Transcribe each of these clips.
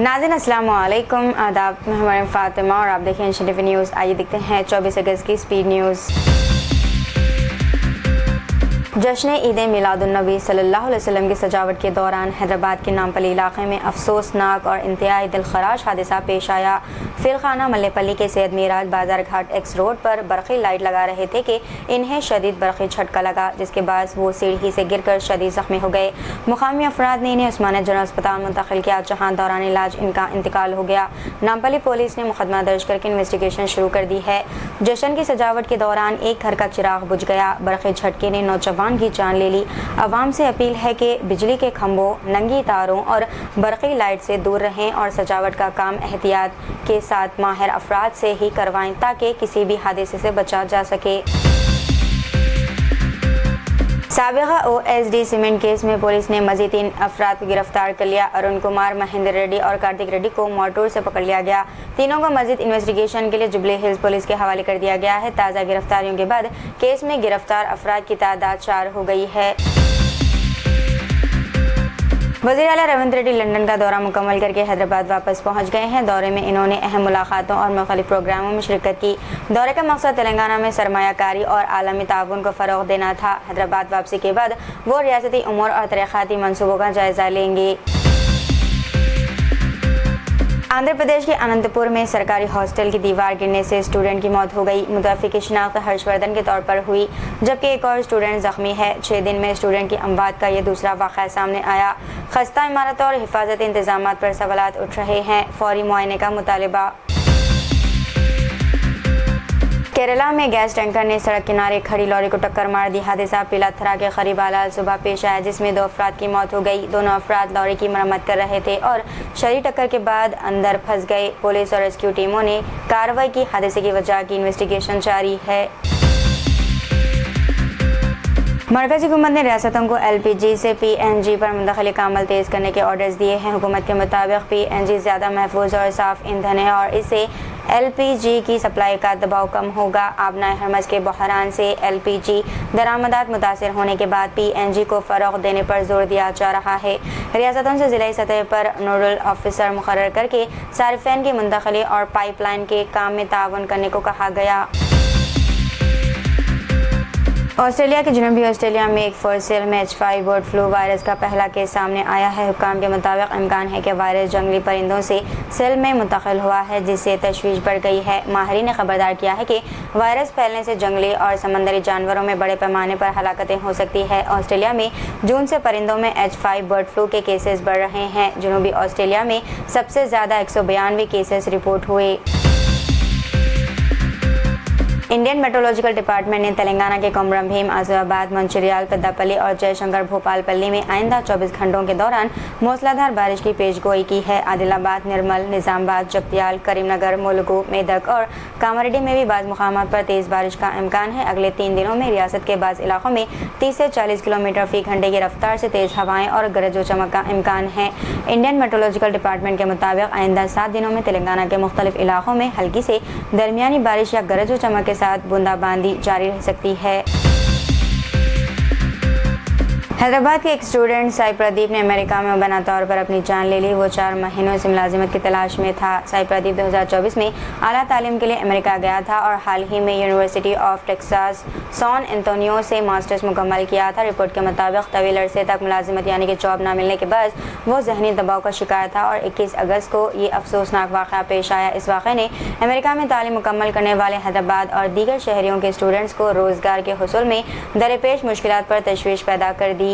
नाज़रीन अस्सलाम वालेकुम, आदाब। मैं हमारे फातिमा और आप देखें एनएच टीवी न्यूज़। आइए देखते हैं 24 अगस्त की स्पीड न्यूज़। जश्न ईद मिलादुन्नबी सल्लल्लाहु अलैहि वसल्लम की सजावट के दौरान हैदराबाद के नामपल्ली इलाके में अफसोसनाक और इंतहाई दिलखराश हादसा पेश आया। फिलखाना मल्लेपल्ली के सैयद मिराज बाजार घाट एक्स रोड पर बरक़ी लाइट लगा रहे थे कि इन्हें शदीद बरक़ी झटका लगा, जिसके बाद वो सीढ़ी से गिरकर शदीद ज़ख्मी हो गए। मुकामी अफराद ने इन्हें उस्मानिया जनरल अस्पताल मुंतकिल किया, जहाँ दौरान इलाज इनका इंतकाल हो गया। नामपल्ली पुलिस ने मुकदमा दर्ज करके इन्वेस्टिगेशन शुरू कर दी है। जश्न की सजावट के दौरान एक घर का चिराग बुझ गया। बरक़ी झटके ने नौजवान की जान ले ली। आवाम से अपील है कि बिजली के खंभों, नंगी तारों और बरक़ी लाइट से दूर रहें और सजावट का काम एहतियात के साथ माहिर अफराद से ही करवाएं ताकि किसी भी हादसे से बचा जा सके। साबिक़ा OSD सीमेंट केस में पुलिस ने मज़ीद 3 अफराद को गिरफ्तार कर लिया। अरुण कुमार, महेंद्र रेड्डी और कार्तिक रेड्डी को मोटूर से पकड़ लिया गया। तीनों को मज़ीद इन्वेस्टिगेशन के लिए जुबली हिल्स पुलिस के हवाले कर दिया गया है। ताज़ा गिरफ्तारियों के बाद केस में गिरफ्तार अफराद की तादाद 4 हो गई है। वज़ीर आला रेवंत रेड्डी लंदन का दौरा मुकम्मल करके हैदराबाद वापस पहुंच गए हैं। दौरे में इन्होंने अहम मुलाकातों और मुख्तलिफ प्रोग्रामों में शिरकत की। दौरे का मकसद तेलंगाना में सरमायाकारी और आलमी ताउन को फ़रोग़ देना था। हैदराबाद वापसी के बाद वो रियासती उमूर और तरक्याती मनसूबों का जायज़ा लेंगे। आंध्र प्रदेश के अनंतपुर में सरकारी हॉस्टल की दीवार गिरने से स्टूडेंट की मौत हो गई। मुतवफ़्फ़ी की शिनाख्त हर्षवर्धन के तौर पर हुई, जबकि एक और स्टूडेंट ज़ख्मी है। 6 दिन में स्टूडेंट की अमवात का ये दूसरा वाक़या सामने आया। खस्ता इमारत और हिफाजती इंतज़ामात पर सवालात उठ रहे हैं। फौरी मुआयने का मुतालिबा। केरला में गैस टैंकर ने सड़क किनारे खड़ी लॉरी को टक्कर मार दी। हादसा पिलाथरा के करीब आलाल सुबह पेश आया, जिसमें 2 अफराद की मौत हो गई। दोनों अफराद लॉरी की मरम्मत कर रहे थे और शदीद टक्कर के बाद अंदर फंस गए। पुलिस और रेस्क्यू टीमों ने कार्रवाई की। हादसे की वजह की इन्वेस्टिगेशन जारी है। मरकज़ी हुकूमत ने रियासतों को LPG से PNG पर मुंतकिली का अमल तेज़ करने के ऑर्डर्स दिए हैं। हुकूमत के मुताबिक PNG ज़्यादा महफूज और साफ़ ईंधन है और इससे LPG की सप्लाई का दबाव कम होगा। आबनाए हरमज़ के बहरान से LPG दरामदात मुतासर होने के बाद PNG को फ़रोग़ देने पर जोर दिया जा रहा है। रियासतों से ज़िलाई सतह पर नोडल ऑफिसर मुकर्रर करके सारिफ़ीन की मुंतकिली और पाइपलाइन के काम में ताउन करने को कहा गया। ऑस्ट्रेलिया के जनूबी ऑस्ट्रेलिया में एक फॉर सेल में H5 बर्ड फ्लू वायरस का पहला केस सामने आया है। हुक्काम के मुताबिक इम्कान है कि वायरस जंगली परिंदों से सेल में मुंतकिल हुआ है, जिससे तशवीश बढ़ गई है। माहिरीन ने खबरदार किया है कि वायरस फैलने से जंगली और समंदरी जानवरों में बड़े पैमाने पर हलाकतें हो सकती है। ऑस्ट्रेलिया में जून से परिंदों में H5 बर्ड फ्लू के केसेस बढ़ रहे हैं। जनूबी ऑस्ट्रेलिया में सबसे ज़्यादा 192 केसेस रिपोर्ट हुए। इंडियन मेट्रोलॉजिकल डिपार्टमेंट ने तेलंगाना के कोमरम भीम, आसिफाबाद, मंचिर्याल, पेद्दापल्ली और जयशंकर भोपालपल्ली में आइंदा 24 घंटों के दौरान मूसलाधार बारिश की पेशगोई की है। आदिलाबाद, निर्मल, निज़ामबाद, जगतियाल, करीमनगर, मुलुगु, मेदक और कामारेड्डी में भी बाज़ मुकामात पर तेज़ बारिश का इम्कान है। अगले 3 दिनों में रियासत के बाज़ इलाकों में 30 से 40 किलोमीटर फ़ी घंटे की रफ्तार से तेज़ हवाएँ और गरज व चमक का इम्कान है। इंडियन मेट्रोलॉजिकल डिपार्टमेंट के मुताबिक आइंदा 7 दिनों में तेलंगाना के मुख्तलिफ इलाकों में हल्की से दरमियानी बारिश या गरज व चमक के साथ बूंदाबांदी जारी रह सकती है। हैदराबाद के एक स्टूडेंट साई प्रदीप ने अमेरिका में बना तौर पर अपनी जान ले ली। वो 4 महीनों से मुलाजिमत की तलाश में था। साई प्रदीप 2024 में आला तालीम के लिए अमेरिका गया था और हाल ही में University of Texas San Antonio से मास्टर्स मुकम्मल किया था। रिपोर्ट के मुताबिक तवील अरसे तक मुलाजिमत यानी कि जॉब न मिलने के बाद वो जहनी दबाव का शिकार था और 21 अगस्त को ये अफसोसनाक वाक़या पेश आया। इस वाक़े ने अमेरिका में तालीम मुकम्मल करने वाले हैदराबाद और दीगर शहरियों के स्टूडेंट्स को रोज़गार के हुसूल में दरपेश मुश्किलात पर तशवीश पैदा कर दी।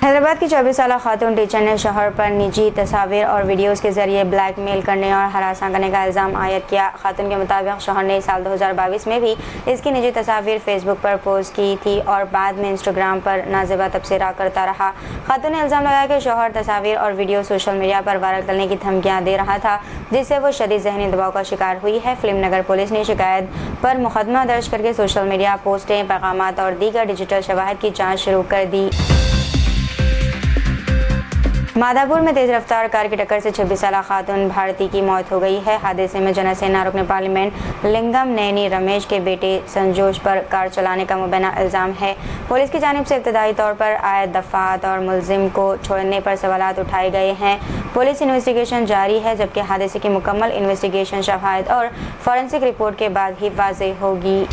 हैदराबाद की 24 साला खातून टीचर ने शौहर पर निजी तस्वीर और वीडियोस के जरिए ब्लैकमेल करने और हरासा करने का इल्ज़ाम आयद किया। खातून के मुताबिक शौहर ने साल 2022 में भी इसकी निजी तस्वीर फेसबुक पर पोस्ट की थी और बाद में इंस्टाग्राम पर नाज़िबा तबसरा करता रहा। खातून ने इल्ज़ाम लगाया कि शौहर तस्वीर और वीडियो सोशल मीडिया पर वायरल करने की धमकियाँ दे रहा था, जिससे वो शदीद ज़हनी दबाव का शिकार हुई है। फिल्म नगर पुलिस ने शिकायत पर मुकदमा दर्ज करके सोशल मीडिया पोस्टें, पैगामात और दीगर डिजिटल शवाहिद की जाँच शुरू कर दी। माधापुर में तेज रफ्तार कार की टक्कर से 26 साल खातून भारती की मौत हो गई है। हादसे में जनसेना रुकन पार्लियामेंट लिंगम नैनी रमेश के बेटे संजोश पर कार चलाने का मुबैना इल्ज़ाम है। पुलिस की जानिब से इब्तदाई तौर पर आयत दफात और मुलजिम को छोड़ने पर सवालात उठाए गए हैं। पुलिस इन्वेस्टिगेशन जारी है, जबकि हादसे की मुकम्मल इन्वेस्टिगेशन शवाहिद और फॉरेंसिक रिपोर्ट के बाद ही वाज़ेह होगी।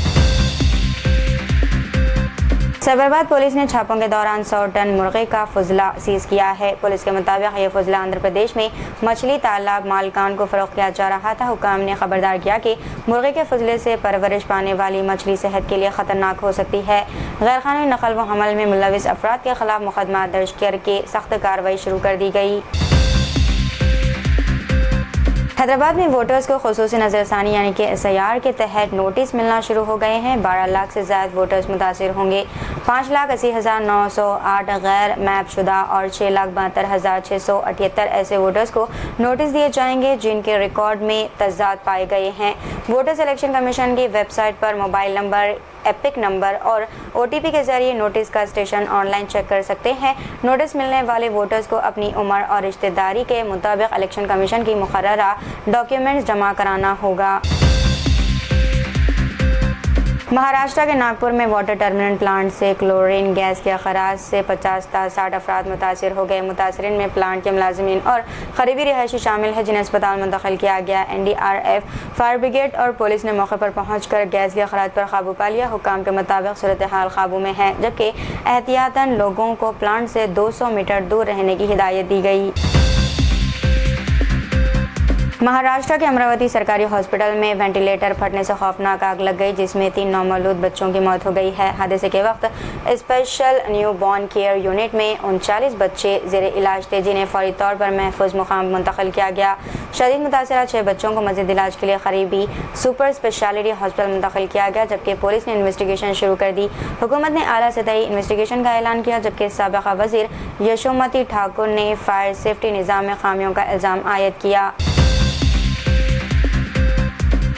साबरबाद पुलिस ने छापों के दौरान 100 टन मुर्गे का फुजला सीज किया है। पुलिस के मुताबिक यह फुजला आंध्र प्रदेश में मछली तालाब मालकान को फरोख्त किया जा रहा था। हुकाम ने खबरदार किया कि मुर्गे के फुजले से परवरिश पाने वाली मछली सेहत के लिए ख़तरनाक हो सकती है। गैर कानूनी नकल व हमल में मुलविस अफराद के खिलाफ मुकदमा दर्ज करके सख्त कार्रवाई शुरू कर दी गई। हैदराबाद में वोटर्स को खुसूसी नज़रसानी यानी कि SIR के तहत नोटिस मिलना शुरू हो गए हैं। 12 लाख से ज़्यादा वोटर्स मुतासिर होंगे। 5,80,908 गैर मैप शुदा और 6,72,678 ऐसे वोटर्स को नोटिस दिए जाएंगे जिनके रिकॉर्ड में तजाद पाए गए हैं। वोटर सिलेक्शन कमीशन की वेबसाइट पर मोबाइल नंबर, एपिक नंबर और OTP के जरिए नोटिस का स्टेशन ऑनलाइन चेक कर सकते हैं। नोटिस मिलने वाले वोटर्स को अपनी उम्र और रिश्तेदारी के मुताबिक इलेक्शन कमीशन की मुकर्ररा डॉक्यूमेंट्स जमा कराना होगा। महाराष्ट्र के नागपुर में वाटर टर्मिनल प्लांट से क्लोरीन गैस के अखराज से 50 से 60 अफराद मुतासिर हो गए। मुतासरीन में प्लांट के मुलाजिमीन और करीबी रिहायशी शामिल है, जिन्हें अस्पताल मुंतकिल किया गया। NDRF, फायर ब्रिगेड और पुलिस ने मौके पर पहुंचकर गैस के अखराज पर काबू पा लिया। हुकाम के मुताबिक सूरत हाल काबू में है, जबकि एहतियातन लोगों को प्लांट से 200 मीटर दूर रहने की हिदायत दी गई। महाराष्ट्र के अमरावती सरकारी हॉस्पिटल में वेंटिलेटर फटने से खौफनाक आग लग गई, जिसमें 3 नौमौलूद बच्चों की मौत हो गई है। हादसे के वक्त special new born care unit में 39 बच्चे ज़ेर इलाज थे, जिन्हें फौरी तौर पर महफूज मुकाम मुंतकिल किया गया। शदीद मुतासरा 6 बच्चों को मज़ीद इलाज के लिए करीबी सुपर स्पेशलिटी हॉस्पिटल मुंतकिल किया गया, जबकि पुलिस ने इन्वेस्टिगेशन शुरू कर दी। हुकूमत ने आला सतही इन्वेस्टिगेशन का ऐलान किया, जबकि साबिक़ा वज़ीर यशोमती ठाकुर ने फायर सेफ्टी निज़ाम में खामियों का इल्ज़ाम आयद किया।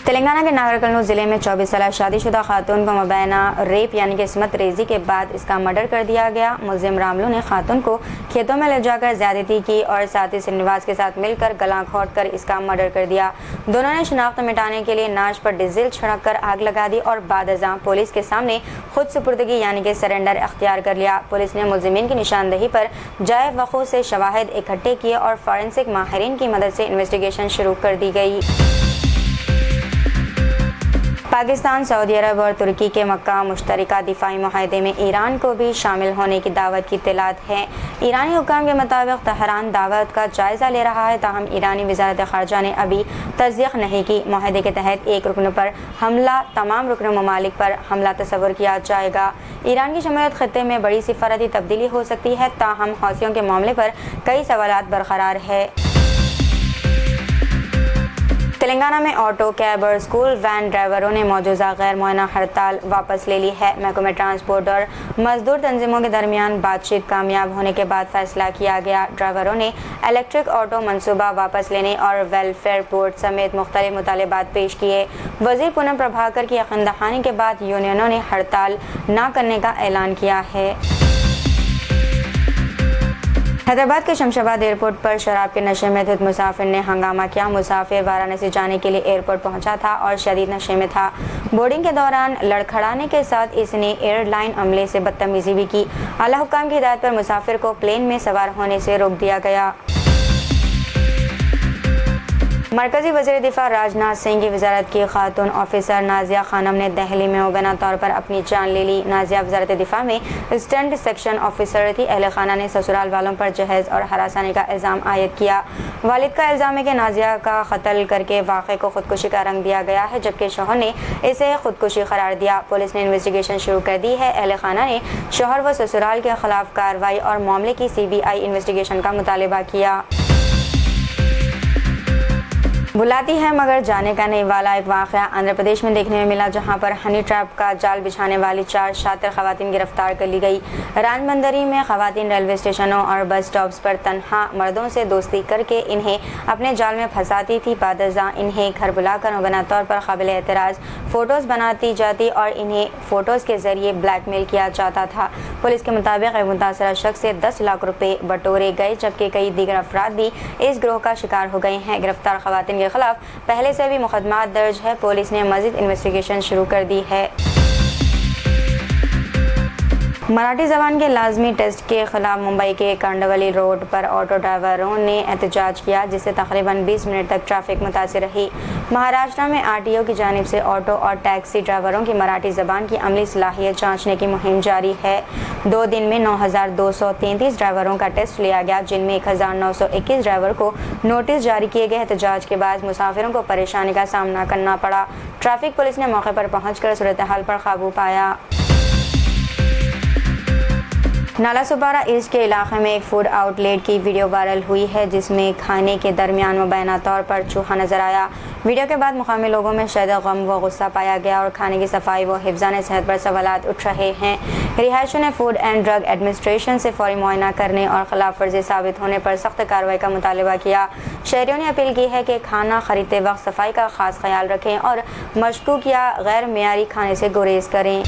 तेलंगाना के नागरकर्नूल ज़िले में 24 साल शादीशुदा खातून को मुबैना रेप यानी कि इस्मत रेजी के बाद इसका मर्डर कर दिया गया। मुलजिम रामलू ने खातून को खेतों में ले जाकर ज्यादती की और साथी श्रीनिवास के साथ मिलकर गला घोंट कर इसका मर्डर कर दिया। दोनों ने शनाख्त मिटाने के लिए नाश पर डीजल छिड़क कर आग लगा दी और बादअज़ां पुलिस के सामने खुद सुपुर्दगी यानी कि सरेंडर अख्तियार कर लिया। पुलिस ने मुलजिमीन की निशानदही पर जाए वक़ूअ से शवाहिद इकट्ठे किए और फॉरेंसिक माहिरीन की मदद से इन्वेस्टिगेशन शुरू कर दी गई। पाकिस्तान, सऊदी अरब और तुर्की के मक्का मुश्तरका दिफाई मुआहदे में ईरान को भी शामिल होने की दावत की इत्तलात है। ईरानी हुक्काम के मुताबिक तहरान दावत का जायज़ा ले रहा है, ताहम ईरानी वज़ारत ख़ारजा ने अभी तस्दीक़ नहीं की। मुआहदे के तहत एक रुकन पर हमला तमाम रुकन ममालिक पर हमला तस्वर किया जाएगा। ईरान की शमूलियत खत्ते में बड़ी सिफारती तब्दीली हो सकती है, ताहम हौसियों के मामले पर कई सवालात बरकरार है। तेलंगाना में ऑटो, कैब और स्कूल वैन ड्राइवरों ने मौजूदा गैर मुअय्यना हड़ताल वापस ले ली है। महकमे ट्रांसपोर्ट और मजदूर तंजीमों के दरमियान बातचीत कामयाब होने के बाद फैसला किया गया। ड्राइवरों ने इलेक्ट्रिक ऑटो मनसूबा वापस लेने और वेलफेयर बोर्ड समेत मुख्तलिफ मुतालिबात पेश किए। वज़ीर पूनम प्रभाकर की यकीन दहानी के बाद यूनियनों ने हड़ताल न करने का ऐलान किया है। हैदराबाद के शमशाबाद एयरपोर्ट पर शराब के नशे में धुत मुसाफिर ने हंगामा किया। मुसाफिर वाराणसी जाने के लिए एयरपोर्ट पहुंचा था और शदीद नशे में था। बोर्डिंग के दौरान लड़खड़ाने के साथ इसने एयरलाइन अमले से बदतमीजी भी की। आला हुक्काम की हिदायत पर मुसाफिर को प्लेन में सवार होने से रोक दिया गया। मरकजी वज़ीर दिफा राजनाथ सिंह की वजारत की खातून ऑफिसर नाजिया खानम ने दहली में मुबैना तौर पर अपनी जान ले ली। नाजिया वजारत दिफा में स्टंट सेक्शन ऑफिसर थी। अहल खाना ने ससुराल वालों पर जहेज और हरासाने का इल्ज़ाम आयद किया। वालिद का इल्ज़ाम है कि नाजिया का कत्ल करके वाक़े को खुदकुशी का रंग दिया गया है, जबकि शौहर ने इसे खुदकुशी करार दिया। पुलिस ने इन्वेस्टिगेशन शुरू कर दी है। अहल खाना ने शौहर व ससुराल के खिलाफ कार्रवाई और मामले की CBI इन्वेस्टिगेशन का मुतालबा किया। बुलाती है मगर जाने का नहीं वाला एक वाक़या आंध्र प्रदेश में देखने में मिला, जहां पर हनी ट्रैप का जाल बिछाने वाली 4 शातिर खवातीन गिरफ्तार कर ली गई। राजबंदरी में खवातीन रेलवे स्टेशनों और बस स्टॉप्स पर तन्हा मर्दों से दोस्ती करके इन्हें अपने जाल में फंसाती थी। बादजा इन्हें घर बुलाकर मुबैना तौर पर काबिल एतराज़ फ़ोटोज़ बनाती जाती और इन्हें फ़ोटोज़ के ज़रिए ब्लैकमेल किया जाता था। पुलिस के मुताबिक एक मुतासरा शख्स से 10 लाख रुपए बटोरे गए, जबकि कई दीगर अफराद भी इस गिरोह का शिकार हो गए हैं। गिरफ्तार खवातीन के खिलाफ पहले से भी मुकदमा दर्ज है। पुलिस ने मज़ीद इन्वेस्टिगेशन शुरू कर दी है। मराठी ज़बान के लाजमी टेस्ट के खिलाफ मुंबई के कांडवली रोड पर ऑटो ड्राइवरों ने एहतजाज किया, जिससे तकरीबन 20 मिनट तक ट्रैफिक मुतासिर रही। महाराष्ट्र में आरटीओ की जानिब से ऑटो और टैक्सी ड्राइवरों की मराठी ज़बान की अमली सलाहियत जांचने की मुहिम जारी है। 2 दिन में 9,233 ड्राइवरों का टेस्ट लिया गया, जिनमें 1,921 ड्राइवर को नोटिस जारी किए गए। एहतजाज के बाद मुसाफिरों को परेशानी का सामना करना पड़ा। ट्रैफिक पुलिस ने मौके पर पहुंचकर सूरत हाल पर काबू पाया। नाला सुपारा ईस्ट के इलाके में एक फूड आउटलेट की वीडियो वायरल हुई है, जिसमें खाने के दरमियान मुबैना तौर पर चूहा नजर आया। वीडियो के बाद मुकामी लोगों में शदीद गम व गुस्सा पाया गया और खाने की सफाई व हिफ्ज़ान सेहत पर सवालात उठ रहे हैं। रिहायशियों ने फूड एंड ड्रग एडमिनिस्ट्रेशन से फौरी मुआयना करने और खिलाफ वर्जी साबित होने पर सख्त कार्रवाई का मुतालबा किया। शहरियों ने अपील की है कि खाना खरीदते वक्त सफाई का खास ख्याल रखें और मशकूक या गैर मियारी खाने से गुरेज करें।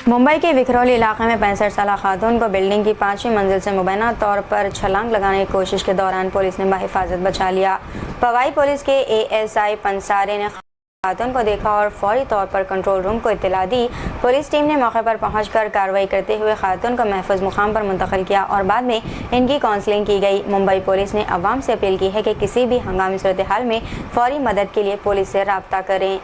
मुंबई के विखरौली इलाके में 65 साला खातून को बिल्डिंग की 5वीं मंजिल से मुबैना तौर पर छलांग लगाने की कोशिश के दौरान पुलिस ने बाहिफाजत बचा लिया। पवाई पुलिस के एएसआई पंसारे ने खातून को देखा और फौरी तौर पर कंट्रोल रूम को इत्तला दी। पुलिस टीम ने मौके पर पहुंचकर कार्रवाई करते हुए खातून को महफूज मुकाम पर मुंतकिल किया और बाद में इनकी काउंसलिंग की गई। मुंबई पुलिस ने अवाम से अपील की है कि किसी भी हंगामी सूरत हाल में फौरी मदद के लिए पुलिस से राब्ता करें।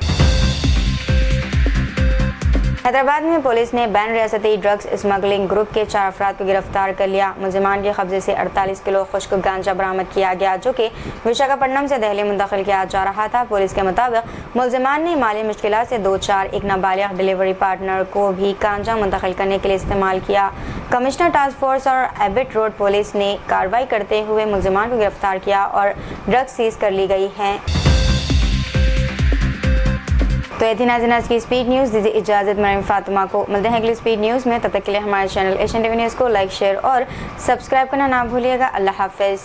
हैदराबाद में पुलिस ने बैन रियासती ड्रग्स स्मगलिंग ग्रुप के 4 अफराद को गिरफ्तार कर लिया। मुलजिमान के कब्जे से 48 किलो खुश्क गांजा बरामद किया गया, जो कि विशाखापट्टनम से दिल्ली मुंतकिल किया जा रहा था। पुलिस के मुताबिक मुलजिमान ने माली मुश्किलात से 2-4 एक नाबालिग डिलीवरी पार्टनर को भी गांजा मुंतकिल करने के लिए इस्तेमाल किया। कमिश्नर टास्क फोर्स और एबिट रोड पुलिस ने कार्रवाई करते हुए मुलजिमान को गिरफ्तार किया और ड्रग्स सीज कर ली गई है। तो ये थी नाज़रीन आज की स्पीड न्यूज़। दीजिए इजाज़त, मरीम फातिमा को। मिलते हैं अगली स्पीड न्यूज़ में। तब तक के लिए हमारे चैनल एशियन टीवी न्यूज़ को लाइक, शेयर और सब्सक्राइब करना ना भूलिएगा। अल्लाह हाफ़िज़।